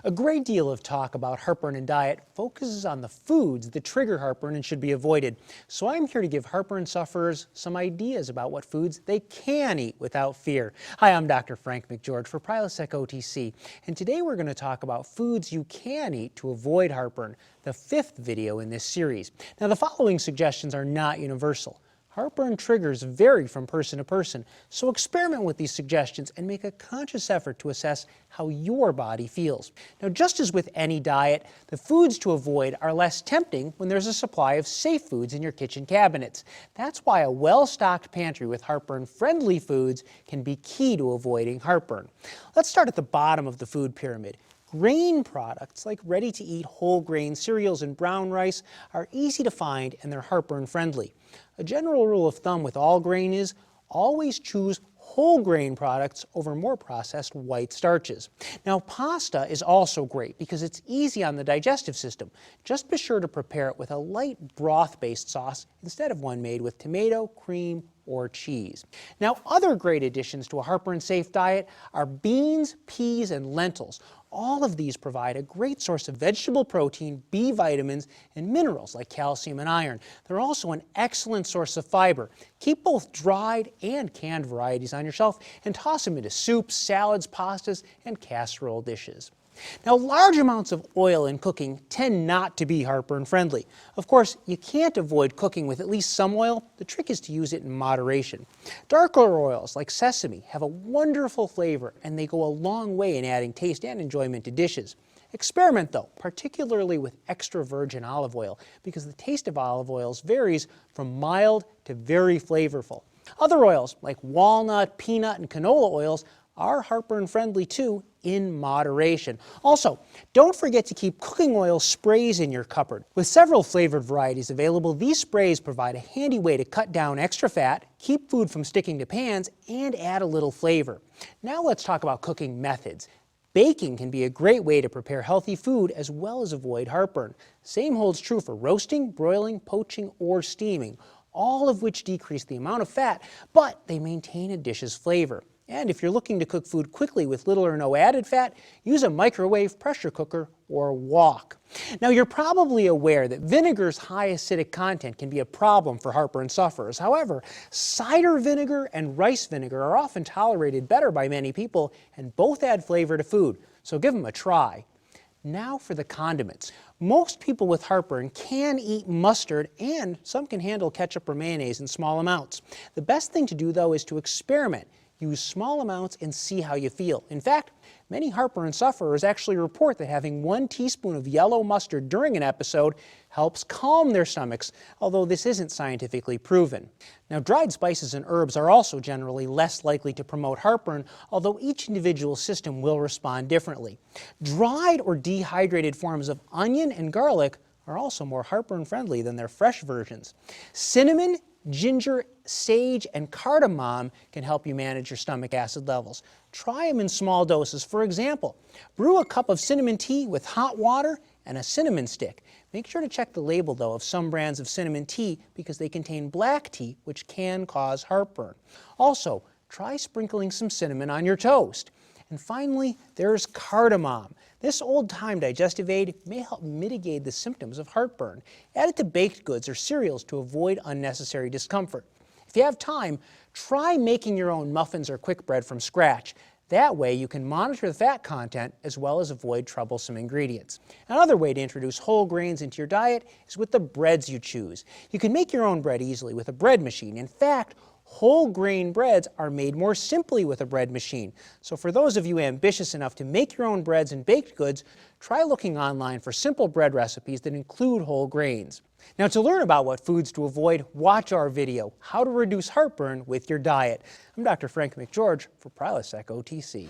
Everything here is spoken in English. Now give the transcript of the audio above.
A great deal of talk about heartburn and diet focuses on the foods that trigger heartburn and should be avoided. So I'm here to give heartburn sufferers some ideas about what foods they can eat without fear. Hi, I'm Dr. Frank McGeorge for PrilosecOTC, and today we're going to talk about foods you can eat to avoid heartburn, the fifth video in this series. Now, the following suggestions are not universal. Heartburn triggers vary from person to person, so experiment with these suggestions and make a conscious effort to assess how your body feels. Now, just as with any diet, the foods to avoid are less tempting when there's a supply of safe foods in your kitchen cabinets. That's why a well-stocked pantry with heartburn-friendly foods can be key to avoiding heartburn. Let's start at the bottom of the food pyramid. Grain products like ready-to-eat whole grain cereals and brown rice are easy to find and they're heartburn friendly. A general rule of thumb with all grain is always choose whole grain products over more processed white starches. Now, pasta is also great because it's easy on the digestive system. Just be sure to prepare it with a light broth-based sauce instead of one made with tomato, cream, or cheese. Now, other great additions to a heartburn-safe diet are beans, peas, and lentils. All of these provide a great source of vegetable protein, B vitamins, and minerals like calcium and iron. They're also an excellent source of fiber. Keep both dried and canned varieties on your shelf and toss them into soups, salads, pastas, and casserole dishes. Now, large amounts of oil in cooking tend not to be heartburn friendly. Of course, you can't avoid cooking with at least some oil. The trick is to use it in moderation. Darker oils like sesame have a wonderful flavor and they go a long way in adding taste and enjoyment to dishes. Experiment though, particularly with extra virgin olive oil, because the taste of olive oils varies from mild to very flavorful. Other oils like walnut, peanut, and canola oils are heartburn friendly too, in moderation. Also, don't forget to keep cooking oil sprays in your cupboard. With several flavored varieties available, these sprays provide a handy way to cut down extra fat, keep food from sticking to pans, and add a little flavor. Now let's talk about cooking methods. Baking can be a great way to prepare healthy food as well as avoid heartburn. Same holds true for roasting, broiling, poaching, or steaming, all of which decrease the amount of fat, but they maintain a dish's flavor. And if you're looking to cook food quickly with little or no added fat, use a microwave, pressure cooker, or wok. Now, you're probably aware that vinegar's high acidic content can be a problem for heartburn sufferers. However, cider vinegar and rice vinegar are often tolerated better by many people, and both add flavor to food, so give them a try. Now for the condiments. Most people with heartburn can eat mustard, and some can handle ketchup or mayonnaise in small amounts. The best thing to do, though, is to experiment. Use small amounts and see how you feel. In fact, many heartburn sufferers actually report that having 1 teaspoon of yellow mustard during an episode helps calm their stomachs, although this isn't scientifically proven. Now, dried spices and herbs are also generally less likely to promote heartburn, although each individual system will respond differently. Dried or dehydrated forms of onion and garlic are also more heartburn friendly than their fresh versions. Cinnamon, ginger, sage, and cardamom can help you manage your stomach acid levels. Try them in small doses. For example, brew a cup of cinnamon tea with hot water and a cinnamon stick. Make sure to check the label, though, of some brands of cinnamon tea because they contain black tea, which can cause heartburn. Also, try sprinkling some cinnamon on your toast. And finally, there's cardamom. This old-time digestive aid may help mitigate the symptoms of heartburn. Add it to baked goods or cereals to avoid unnecessary discomfort. If you have time, try making your own muffins or quick bread from scratch. That way you can monitor the fat content as well as avoid troublesome ingredients. Another way to introduce whole grains into your diet is with the breads you choose. You can make your own bread easily with a bread machine. In fact, whole grain breads are made more simply with a bread machine. So for those of you ambitious enough to make your own breads and baked goods, try looking online for simple bread recipes that include whole grains. Now, to learn about what foods to avoid, watch our video, How to Reduce Heartburn with Your Diet. I'm Dr. Frank McGeorge for PrilosecOTC.